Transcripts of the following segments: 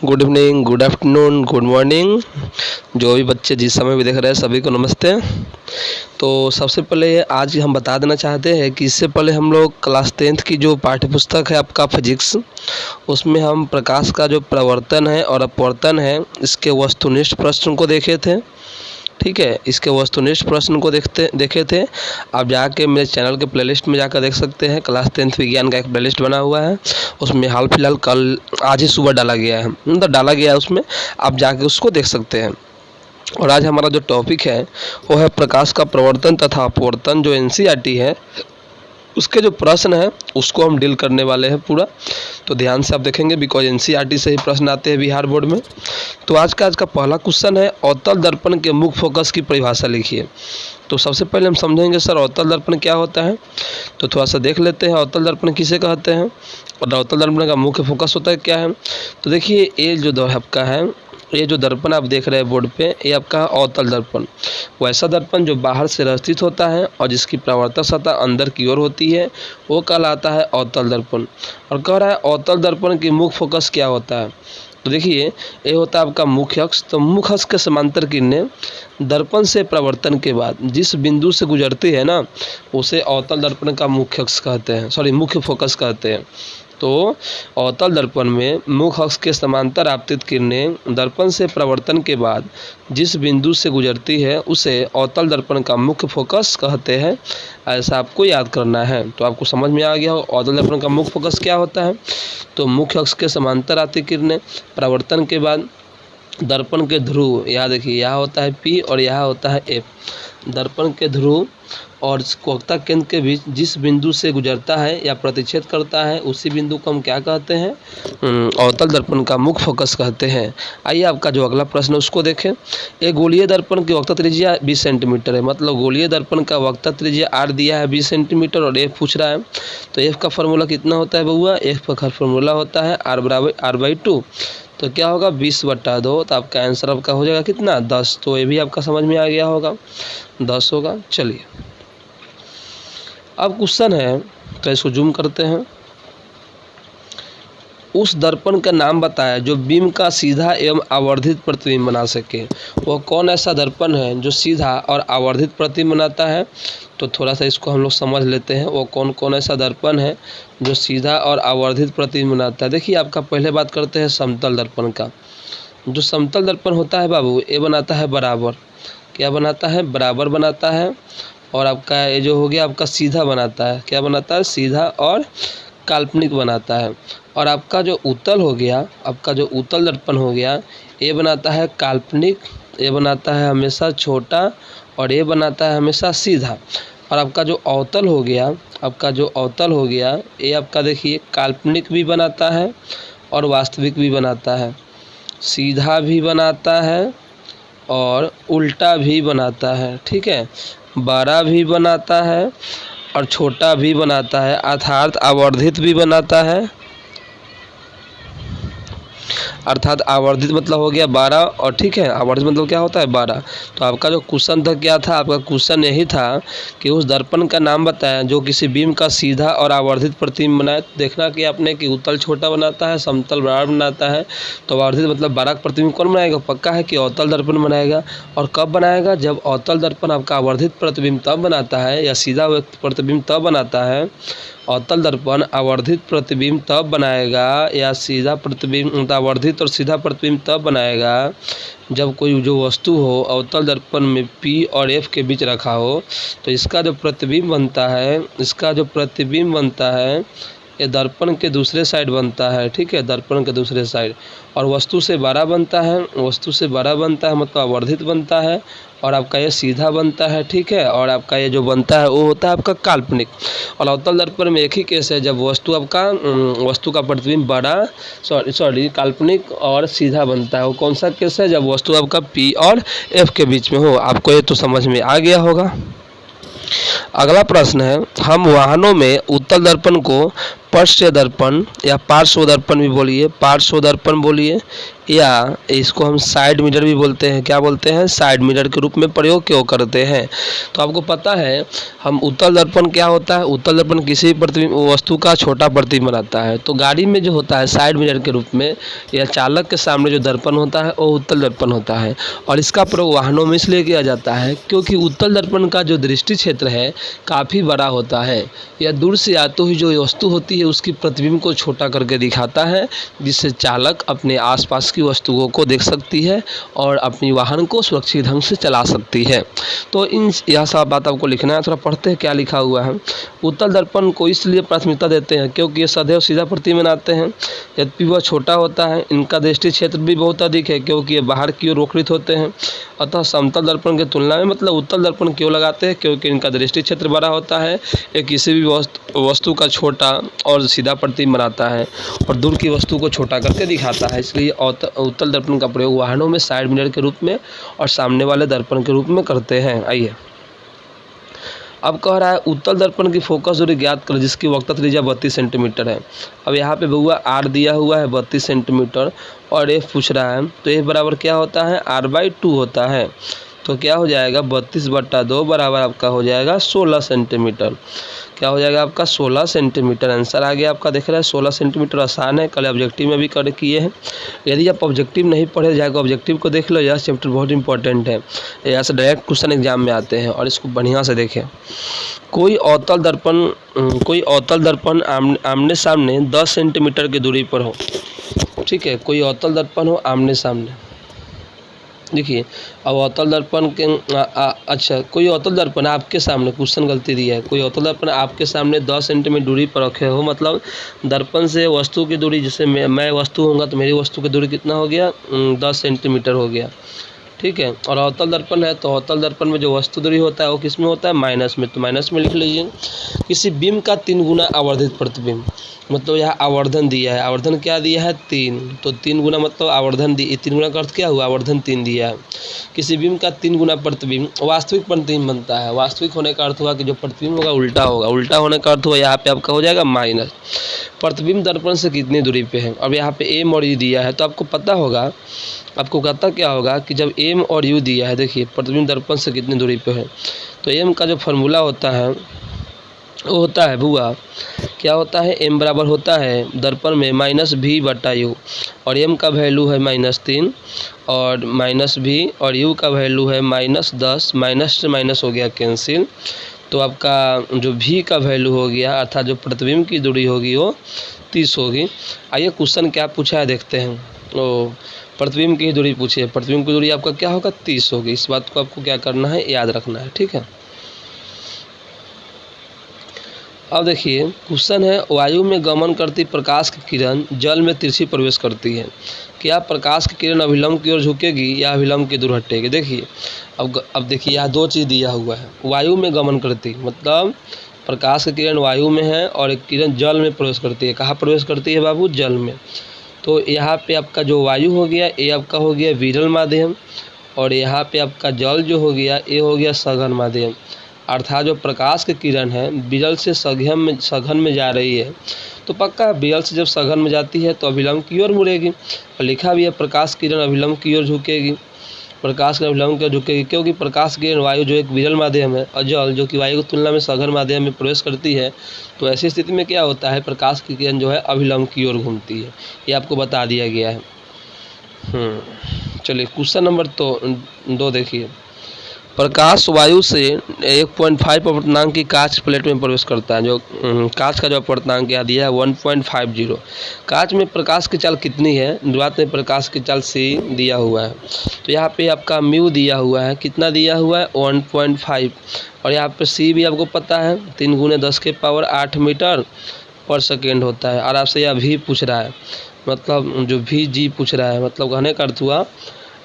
Good evening, good afternoon, good morning. जो भी बच्चे जिस समय भी देख रहे हैं सभी को नमस्ते। तो सबसे पहले आज हम बता देना चाहते हैं कि इससे पहले हम लोग क्लास 10th की जो पाठ्य पुस्तक है आपका फिजिक्स, उसमें हम प्रकाश का जो प्रवर्तन है और अपवर्तन है इसके वस्तुनिष्ठ प्रश्न को देखे थे। ठीक है, इसके वस्तुनिष्ठ प्रश्न को देखे थे। आप जाके मेरे चैनल के प्लेलिस्ट में जाकर देख सकते हैं। क्लास 10th विज्ञान का एक प्लेलिस्ट बना हुआ है, उसमें हाल फिलहाल कल आज ही सुबह डाला गया है, डाला गया है उसमें, आप जाके उसको देख सकते हैं। और आज हमारा जो टॉपिक है वो है प्रकाश का प्रवर्तन तथा अपवर्तन। जो एनसीईआरटी है उसके जो प्रश्न है उसको हम डील करने वाले हैं पूरा, तो ध्यान से आप देखेंगे बिकॉज एनसीईआरटी से ही प्रश्न आते हैं बिहार बोर्ड में। तो आज का पहला क्वेश्चन है अवतल दर्पण के मुख्य फोकस की परिभाषा लिखिए। तो सबसे पहले हम समझेंगे सर अवतल दर्पण क्या होता है, तो थोड़ा सा देख लेते हैं अवतल दर्पण किसे कहते हैं और अवतल दर्पण का मुख्य फोकस होता है क्या है। तो देखिए ये जो आपका है, ये जो दर्पण आप देख रहे हैं बोर्ड पे, ये आपका अवतल दर्पण, वैसा दर्पण जो बाहर से रचित होता है और जिसकी परावर्तक सतह अंदर की ओर होती है वो कहलाता है अवतल दर्पण। और कह रहा है अवतल दर्पण की मुख्य फोकस क्या होता है। तो देखिए ये होता है आपका मुख्य अक्ष। तो मुख्य अक्ष के समांतर किरणें दर्पण से परावर्तन के बाद जिस बिंदु से गुजरती है ना, उसे अवतल दर्पण का मुख्य अक्ष कहते हैं, मुख्य फोकस कहते हैं। तो अवतल दर्पण में मुख्य अक्ष के समांतर आपतित किरणें दर्पण से परावर्तन के बाद जिस बिंदु से गुजरती है उसे अवतल दर्पण का मुख्य फोकस कहते हैं। ऐसा आपको याद करना है। तो आपको समझ में आ गया हो अवतल दर्पण का मुख्य फोकस क्या होता है। तो मुख्य अक्ष के समांतर आती किरणें परावर्तन के बाद दर्पण के ध्रुव, यहाँ देखिए यहाँ होता है P और यहाँ होता है F। दर्पण के ध्रुव और वक्ता केंद्र के बीच जिस बिंदु से गुजरता है या प्रतिच्छेद करता है उसी बिंदु को हम क्या कहते हैं, अवतल दर्पण का मुख्य फोकस कहते हैं। आइए आपका जो अगला प्रश्न है उसको देखें। एक गोलीय दर्पण की वक्ता त्रिज्या 20 सेंटीमीटर है, मतलब गोलीय दर्पण का वक्ता त्रिज्या R दिया है 20 सेंटीमीटर और F पूछ रहा है। तो F का फॉर्मूला कितना होता है बउआ, F का फॉर्मूला होता है R बराबर R/2। तो क्या होगा 20/2, तो आपका आंसर आपका हो जाएगा कितना 10। तो ये भी आपका समझ में आ गया होगा 10 होगा। चलिए अब क्वेश्चन है, तो इसको जूम करते हैं। उस दर्पण का नाम बताया जो बीम का सीधा एवं आवर्धित प्रतिबिंब बना सके। वह कौन ऐसा दर्पण है जो सीधा और आवर्धित प्रतिबिंब बनाता है। तो थोड़ा सा इसको हम लोग समझ लेते हैं, वो कौन कौन ऐसा दर्पण है जो सीधा और आवर्धित प्रतिबिंब बनाता है। देखिए आपका पहले बात करते हैं समतल दर्पण का। जो समतल दर्पण होता है बाबू, ये बनाता है बराबर, क्या बनाता है, बराबर बनाता है। और आपका ये जो हो गया आपका सीधा बनाता है, क्या बनाता है, सीधा और काल्पनिक बनाता है। और आपका जो उत्तल हो गया, आपका जो उत्तल दर्पण हो गया, ये बनाता है काल्पनिक, ये बनाता है हमेशा छोटा और ये बनाता है हमेशा सीधा। और आपका जो अवतल हो गया, आपका जो अवतल हो गया, ये आपका देखिए काल्पनिक भी बनाता है और वास्तविक भी बनाता है, सीधा भी बनाता है और उल्टा भी बनाता है। ठीक है, बड़ा भी बनाता है और छोटा भी बनाता है, अर्थात आवर्धित भी बनाता है, अर्थात आवर्धित मतलब हो गया 12 और ठीक है, आवर्धित मतलब क्या होता है 12। तो आपका जो क्वेश्चन था क्या था, आपका क्वेश्चन यही था कि उस दर्पण का नाम बताया जो किसी बीम का सीधा और आवर्धित प्रतिबिंब बनाए। देखना कि आपने कि उत्तल छोटा बनाता है, समतल बड़ा बनाता है। तो आवर्धित मतलब 12 का प्रतिबिंब कौन बनाएगा, पक्का है कि अवतल दर्पण बनाएगा। और कब बनाएगा, जब अवतल दर्पण आपका आवर्धित प्रतिबिंब तब बनाता है या सीधा प्रतिबिंब तब बनाता है। अवतल दर्पण आवर्धित प्रतिबिंब तब बनाएगा या सीधा प्रतिबिंब, आवर्धित और सीधा प्रतिबिंब तब बनाएगा जब कोई जो वस्तु हो अवतल दर्पण में P और F के बीच रखा हो। तो इसका जो प्रतिबिंब बनता है, इसका जो प्रतिबिंब बनता है ये दर्पण के दूसरे साइड बनता है। ठीक है, दर्पण के दूसरे साइड। और वस्तु से बड़ा बनता है, वस्तु से बड़ा बनता है मतलब आवर्धित बनता है। और आपका ये सीधा बनता है। ठीक है, और आपका ये जो बनता है वो होता है आपका काल्पनिक। और अवतल दर्पण में एक ही केस है, जब वस्तु आपका वस्तु का प्रतिबिंब बड़ा काल्पनिक और सीधा बनता है। वो कौन सा केस है, जब वस्तु आपका P और F के बीच में हो। आपको ये तो समझ में आ गया होगा। अगला प्रश्न है, हम वाहनों में उत्तल दर्पण को पार्श्व दर्पण या पार्श्व दर्पण भी बोलिए, पार्श्व दर्पण बोलिए, या इसको हम साइड मिरर भी बोलते हैं। क्या बोलते हैं? साइड मिरर के रूप में प्रयोग क्यों करते हैं? तो आपको पता है हम उत्तल दर्पण क्या होता है? उत्तल दर्पण किसी वस्तु का छोटा प्रतिबिंब बनाता है। तो गाड़ी में जो होता है साइड मिरर के रूप में या चालक के सामने जो दर्पण होता है वो उत्तल दर्पण होता है। और इसका प्रयोग वाहनों में इसलिए किया जाता है क्योंकि उत्तल दर्पण का जो दृष्टि क्षेत्र है काफ़ी बड़ा होता है। या दूर से आते हुए जो वस्तु होती है उसकी प्रतिबिंब को छोटा करके दिखाता है, जिससे चालक अपने आसपास की वस्तुओं को देख सकती है और अपनी वाहन को सुरक्षित ढंग से चला सकती है। तो यह सब बात आपको लिखना है। थोड़ा पढ़ते हैं क्या लिखा हुआ है। उत्तल दर्पण को इसलिए प्राथमिकता देते हैं क्योंकि ये सदैव सीधा प्रतिबिंब बनाते हैं। यद्यपि वह छोटा होता है, इनका दृष्टि क्षेत्र भी बहुत अधिक है क्योंकि ये बाहर की ओर रोकृत होते हैं। अतः समतल दर्पण की तुलना में मतलब उत्तल दर्पण क्यों लगाते हैं? क्योंकि इनका दृष्टि क्षेत्र बड़ा होता है, ये किसी भी वस्तु का छोटा और सीधा प्रतिबिंब बनाता है और दूर की वस्तु को छोटा करके दिखाता है। इसलिए उत्तल दर्पण का प्रयोग वाहनों में साइड मिरर के रूप में और सामने वाले दर्पण के रूप में करते हैं। आइए अब कह रहा है उत्तल दर्पण की फोकस दूरी ज्ञात करें जिसकी वक्रता त्रिज्या 32 सेंटीमीटर है। अब यहाँ पे बउआ आर दिया हुआ है 32 सेंटीमीटर और एफ पूछ रहा है, तो एफ बराबर क्या होता है? r/2 होता है। तो क्या हो जाएगा 32/2 बराबर आपका हो जाएगा 16 सेंटीमीटर। क्या हो जाएगा आपका 16 सेंटीमीटर। आंसर आ गया आपका। देख रहे हैं 16 सेंटीमीटर आसान है, कल ऑब्जेक्टिव में भी कर किए हैं। यदि आप ऑब्जेक्टिव नहीं पढ़े जाएगा ऑब्जेक्टिव को देख लो, यह चैप्टर बहुत इंपॉर्टेंट है। यहाँ से डायरेक्ट क्वेश्चन एग्जाम में आते हैं और इसको बढ़िया से देखें। कोई अवतल दर्पण आमने सामने 10 सेंटीमीटर की दूरी पर हो। ठीक है, कोई अवतल दर्पण हो आमने सामने। देखिए अब अवतल दर्पण के अच्छा कोई अवतल दर्पण आपके सामने, क्वेश्चन गलती दिया है। कोई अवतल दर्पण आपके सामने 10 सेंटीमीटर दूरी पर रखे हो, मतलब दर्पण से वस्तु की दूरी, जैसे मैं वस्तु होऊंगा तो मेरी वस्तु की दूरी कितना हो गया? 10 सेंटीमीटर हो गया। ठीक है, और अवतल दर्पण है तो अवतल दर्पण में जो वस्तु दूरी होता है वो किस में होता है? माइनस में। तो माइनस में लिख लीजिए। किसी बिंब का 3 गुना आवर्धित प्रतिबिंब, मतलब यहाँ आवर्धन दिया है। आवर्धन क्या दिया है? 3। तो 3 गुना मतलब आवर्धन 3 गुना का अर्थ क्या हुआ? आवर्धन 3 दिया है। किसी बिंब का 3 गुना प्रतिबिंब वास्तविक प्रतिबिंब बनता है। वास्तविक होने का अर्थ हुआ कि जो प्रतिबिंब होगा उल्टा होगा। उल्टा होने का अर्थ हुआ यहाँ पे आपका हो जाएगा माइनस। प्रतिबिंब दर्पण से कितनी दूरी पे है? अब यहाँ पे एम और यू दिया है तो आपको पता होगा, आपको कहता क्या होगा कि जब एम और यू दिया है, देखिए प्रतिबिंब दर्पण से कितनी दूरी पे है, तो एम का जो फार्मूला होता है वो होता है बुआ, क्या होता है? एम बराबर होता है दर्पण में -v/u और एम का वैल्यू है -3 और -v और u का वैल्यू है -10। माइनस से माइनस हो गया कैंसिल, तो आपका जो v का वैल्यू हो गया अर्थात जो प्रतिबिंब की दूरी होगी वो 30 होगी। आइए क्वेश्चन क्या पूछा है देखते हैं। तो प्रतिबिंब की दूरी पूछी है, प्रतिबिंब की दूरी आपका क्या होगा? 30 होगी। इस बात को आपको क्या करना है? याद रखना है। ठीक है, अब देखिए क्वेश्चन है वायु में गमन करती प्रकाश की किरण जल में तिरछी प्रवेश करती है। क्या प्रकाश की किरण अभिलंब की ओर झुकेगी या अभिलंब की दूर हटेगी? देखिए अब देखिए यहाँ 2 चीज़ दिया हुआ है। वायु में गमन करती मतलब प्रकाश की किरण वायु में है और एक किरण जल में प्रवेश करती है। कहाँ प्रवेश करती है बाबू? जल में। तो यहाँ पे आपका जो वायु हो गया ये आपका हो गया विरल माध्यम और यहाँ पे आपका जल जो हो गया ये हो गया सघन माध्यम। अर्थात जो प्रकाश की किरण है विरल से सघन में जा रही है, तो पक्का विरल से जब सघन में जाती है तो अभिलंब की ओर मुड़ेगी। और लिखा भी है प्रकाश किरण अभिलंब की ओर झुकेगी। प्रकाश की अभिलंब की ओर झुकेगी क्योंकि प्रकाश किरण वायु जो एक विरल माध्यम है और जल जो कि वायु की तुलना में सघन माध्यम में प्रवेश करती है, तो ऐसी स्थिति में क्या होता है? प्रकाश की किरण जो है अभिलंब की ओर घूमती है। ये आपको बता दिया गया है। चलिए क्वेश्चन नंबर 2 देखिए। प्रकाश वायु से 1.5 अपवर्तनांक की कांच प्लेट में प्रवेश करता है। जो कांच का जो अपवर्तनांक यहाँ दिया है 1.50। कांच में प्रकाश की चाल कितनी है? शुरुआत में प्रकाश की चाल c दिया हुआ है, तो यहाँ पे आपका म्यू दिया हुआ है। कितना दिया हुआ है? 1.5 और यहाँ पे c भी आपको पता है 3 × 10⁸ मीटर पर सेकेंड होता है। और आपसे यह v पूछ रहा है, मतलब जो v पूछ रहा है, मतलब कहने का अर्थ हुआ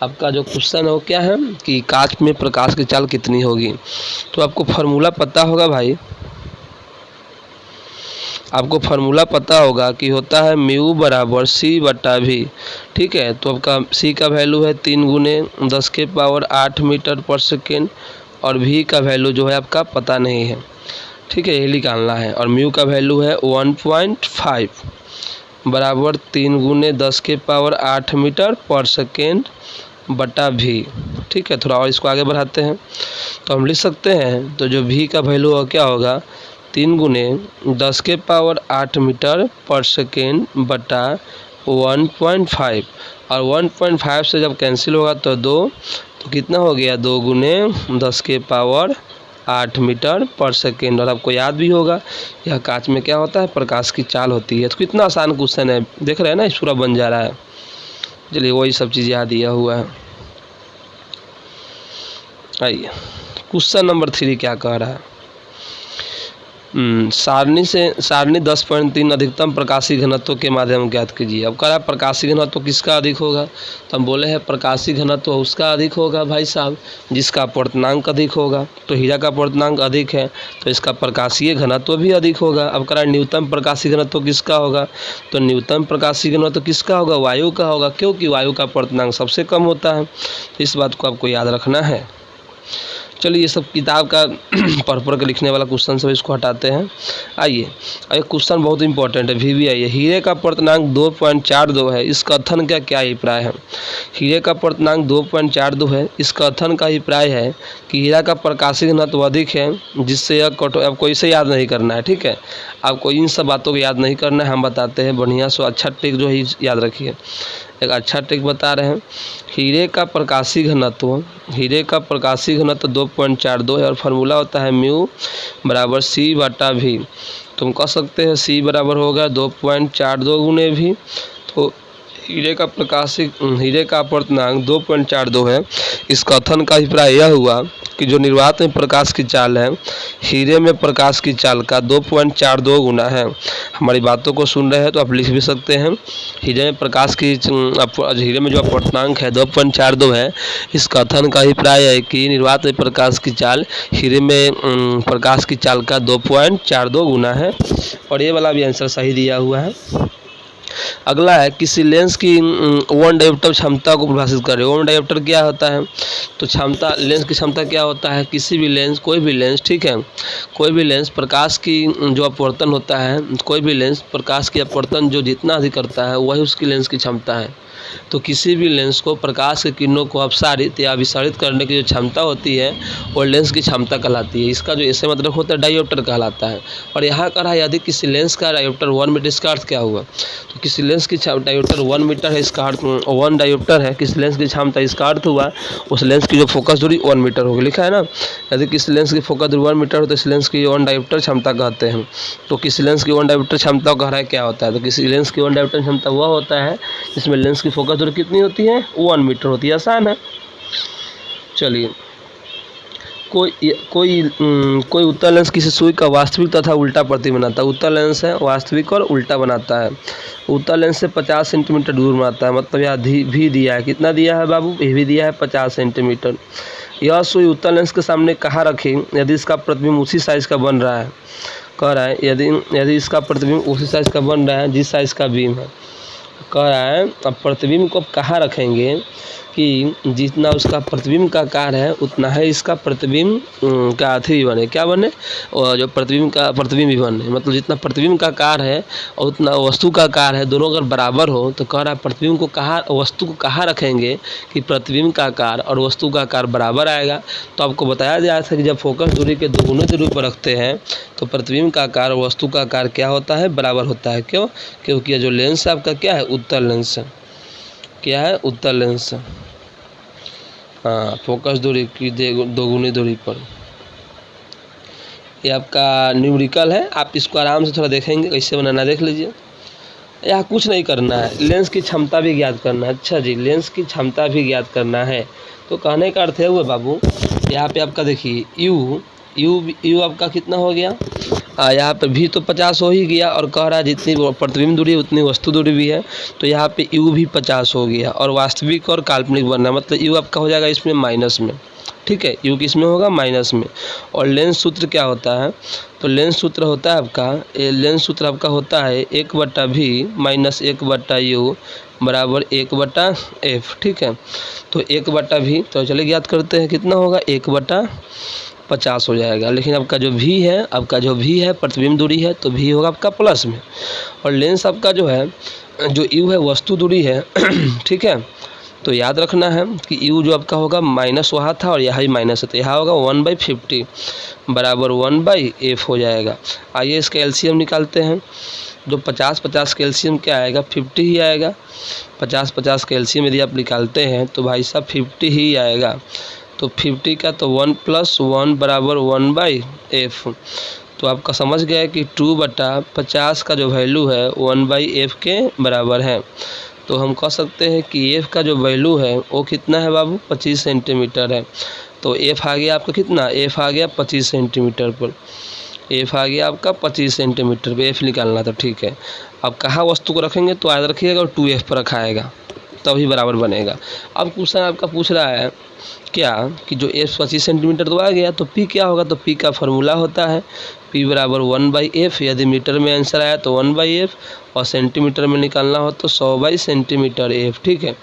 आपका जो क्वेश्चन हो क्या है कि कांच में प्रकाश की चाल कितनी होगी। तो आपको फार्मूला पता होगा भाई, आपको फार्मूला पता होगा कि होता है म्यू बराबर c/v। ठीक है, तो आपका c का वैल्यू है 3 × 10⁸ मीटर पर सेकेंड और v का वैल्यू जो है आपका पता नहीं है। ठीक है, ये निकालना है। और म्यू का वैल्यू है 1.5 बराबर 3 गुने 10⁸ मीटर पर सेकेंड बटा भी। ठीक है, थोड़ा और इसको आगे बढ़ाते हैं तो हम लिख सकते हैं, तो जो भी का वैल्यू क्या होगा 3 गुने 10⁸ मीटर पर सेकेंड बटा 1.5, और 1.5 से जब कैंसिल होगा तो 2, तो कितना हो गया 2 गुने 10⁸ मीटर पर सेकेंड। और आपको याद भी होगा यह कांच में क्या होता है, प्रकाश की चाल होती है। तो कितना आसान क्वेश्चन है, देख रहे हैं ना, इस पूरा बन जा रहा है। चलिए वही सब चीज़ याद दिया हुआ है। आइए क्वेश्चन नंबर 3 क्या कह रहा है, सारणी 10.3 अधिकतम प्रकाशीय घनत्व के माध्यम ज्ञात कीजिए। अब कह रहा है प्रकाशीय घनत्व किसका अधिक होगा, तो हम बोले हैं प्रकाशीय घनत्व उसका अधिक होगा भाई साहब जिसका अपवर्तनांक अधिक होगा। तो हीरा का अपवर्तनांक अधिक है तो इसका प्रकाशीय घनत्व भी अधिक होगा। अब कह रहा है न्यूनतम प्रकाशीय घनत्व किसका होगा, तो न्यूनतम प्रकाशीय घनत्व किसका होगा, वायु का होगा, क्योंकि वायु का अपवर्तनांक सबसे कम होता है। तो इस बात को आपको याद रखना है। चलिए ये सब किताब का पढ़ के लिखने वाला क्वेश्चन सब इसको हटाते हैं। आइए एक क्वेश्चन बहुत इंपॉर्टेंट है, VVI है। हीरे का अपवर्तनांक 2.42 है, इस कथन का क्या अभिप्राय है। हीरे का अपवर्तनांक 2.42 है, इस कथन का अभिप्राय है कि हीरा का प्रकाशीय घनत्व अधिक है, जिससे आपको इसे याद नहीं करना है। ठीक है, आपको इन सब बातों को याद नहीं करना है, हम बताते हैं बढ़िया सो अच्छा ट्रिक जो है याद रखिए। एक अच्छा ट्रिक बता रहे हैं, हीरे का प्रकाशीय घनत्व 2.42 है और फार्मूला होता है म्यू बराबर C बटा भी। तो हम कह सकते हैं C बराबर होगा 2.42 गुने भी। तो हीरे का अपवर्तनांक 2.42 है, इस कथन का अभिप्राय यह हुआ कि जो निर्वात में प्रकाश की चाल है, हीरे में प्रकाश की चाल का 2.42 गुना है। हमारी बातों को सुन रहे हैं तो आप लिख भी सकते हैं, हीरे में जो अपवर्तनांक है 2.42 है, इस कथन का अभिप्राय है कि निर्वात में प्रकाश की चाल हीरे में प्रकाश की चाल का 2.42 गुना है। और ये वाला भी आंसर सही दिया हुआ है। अगला है किसी लेंस की वन डायोप्टर क्षमता को परिभाषित करें। वन डायोप्टर क्या होता है, तो क्षमता, लेंस की क्षमता क्या होता है, किसी भी लेंस, कोई भी लेंस, ठीक है, कोई भी लेंस प्रकाश की जो अपवर्तन होता है, कोई भी लेंस प्रकाश की अपवर्तन जो जितना अधिक करता है वही उसकी लेंस की क्षमता है। तो किसी भी लेंस को प्रकाश के किरणों को अपसारित या विसारित करने की जो क्षमता होती है वो लेंस की क्षमता कहलाती है। इसका जो ऐसे मतलब होता है डायोप्टर कहलाता है। और यहाँ कह रहा है यदि किसी लेंस का डायोप्टर 1 मीटर, इसका अर्थ क्या हुआ, तो किसी लेंस की डायोप्टर 1 मीटर है, इसका अर्थ 1 डायोप्टर है, किसी लेंस की क्षमता, इसका अर्थ हुआ उस लेंस की जो फोकस दूरी 1 मीटर होगी, लिखा है ना। यदि किसी लेंस की फोकस दूरी 1 मीटर हो तो इस लेंस की 1 डायोप्टर क्षमता कहते हैं। तो किसी लेंस की 1 डायोप्टर क्षमता कह रहा है क्या होता है, तो किसी लेंस की 1 डायोप्टर क्षमता वह होता है जिसमें लेंस की फोकस दूरी कितनी होती है, 1 मीटर होती है। आसान है। चलिए कोई उत्तल लेंस किसी सुई का वास्तविक तथा उल्टा प्रतिबिंब बनाता है। उत्तल लेंस है वास्तविक और उल्टा बनाता है। उत्तल लेंस से 50 सेंटीमीटर दूर बनाता है, मतलब यहाँ भी दिया है, कितना दिया है बाबू, ये भी दिया है 50 सेंटीमीटर। यह सुई उत्तल लेंस के सामने कहाँ रखें यदि इसका प्रतिबिंब उसी साइज का बन रहा है। कह रहा है यदि इसका प्रतिबिंब उसी साइज का बन रहा है जिस साइज का बीम है। कह रहा है अब प्रतिबिंब को कहाँ रखेंगे कि जितना उसका प्रतिबिंब का आकार है उतना है इसका प्रतिबिंब का अथी भी बने, क्या बने, और जो प्रतिबिंब भी बने, मतलब जितना प्रतिबिंब का आकार है और उतना वस्तु का आकार है, दोनों अगर बराबर हो तो कह रहा है प्रतिबिंब को वस्तु को कहाँ रखेंगे कि प्रतिबिंब का आकार और वस्तु का आकार बराबर आएगा। तो आपको बताया गया था कि जब फोकस दूरी के दोगुने दूरी पर रखते हैं तो प्रतिबिंब का आकार और वस्तु का आकार क्या होता है, बराबर होता है। क्यों, क्योंकि ये जो लेंस आपका क्या है, उत्तल लेंस है। क्या है, उत्तल लेंस। हाँ, फोकस दूरी की दोगुनी दूरी पर। ये आपका न्यूमेरिकल है, आप इसको आराम से थोड़ा देखेंगे कैसे बनाना, देख लीजिए। यहाँ कुछ नहीं करना है, लेंस की क्षमता भी ज्ञात करना है। अच्छा जी, लेंस की क्षमता भी ज्ञात करना है। तो कहने का अर्थ है वो बाबू, यहाँ पे आपका देखिए यू आपका कितना हो गया, यहाँ पे भी तो 50 हो ही गया, और कह रहा है जितनी प्रतिबिंब दूरी है उतनी वस्तु दूरी भी है, तो यहाँ पे यू भी 50 हो गया। और वास्तविक और काल्पनिक बनना, मतलब यू आपका हो जाएगा इसमें माइनस में, ठीक है, यू किस में होगा, माइनस में। और लेंस सूत्र क्या होता है, तो लेंस सूत्र होता है आपका, लेंस सूत्र आपका होता है 1/v माइनस 1/u बराबर 1/f, ठीक है। तो 1/v, तो चलिए ज्ञात करते हैं कितना होगा, 1/v 50 हो जाएगा। लेकिन आपका जो भी है प्रतिबिंब दूरी है तो भी होगा आपका प्लस में, और लेंस आपका जो है जो यू है वस्तु दूरी है ठीक है। तो याद रखना है कि यू जो आपका होगा माइनस वहाँ था और यहाँ ही माइनस है, तो यहाँ होगा 1/50 बराबर 1/f हो जाएगा। आइए इसका एलसीएम निकालते हैं। जो 50-50 का एलसीएम क्या आएगा, 50 ही आएगा। 50-50 का एलसीएम यदि आप निकालते हैं तो भाई साहब 50 ही आएगा। तो 50 का तो 1 + 1 बराबर 1/f। तो आपका समझ गया कि 2/50 का जो वैल्यू है 1/f के बराबर है। तो हम कह सकते हैं कि f का जो वैल्यू है वो कितना है बाबू, 25 सेंटीमीटर है। तो f आ गया आपका कितना, f आ गया 25 सेंटीमीटर पर, f आ गया आपका 25 सेंटीमीटर पे, f निकालना था, ठीक है। अब कहाँ वस्तु को रखेंगे तो याद रखिएगा और 2f पर रखा आएगा तभी बराबर बनेगा। अब क्वेश्चन आपका पूछ रहा है क्या कि जो f 25 सेंटीमीटर तो आ गया, तो p क्या होगा, तो p का फार्मूला होता है p बराबर 1/f। यदि मीटर में आंसर आया तो 1/f और सेंटीमीटर में निकालना हो तो 100/सेंटीमीटर f, ठीक है।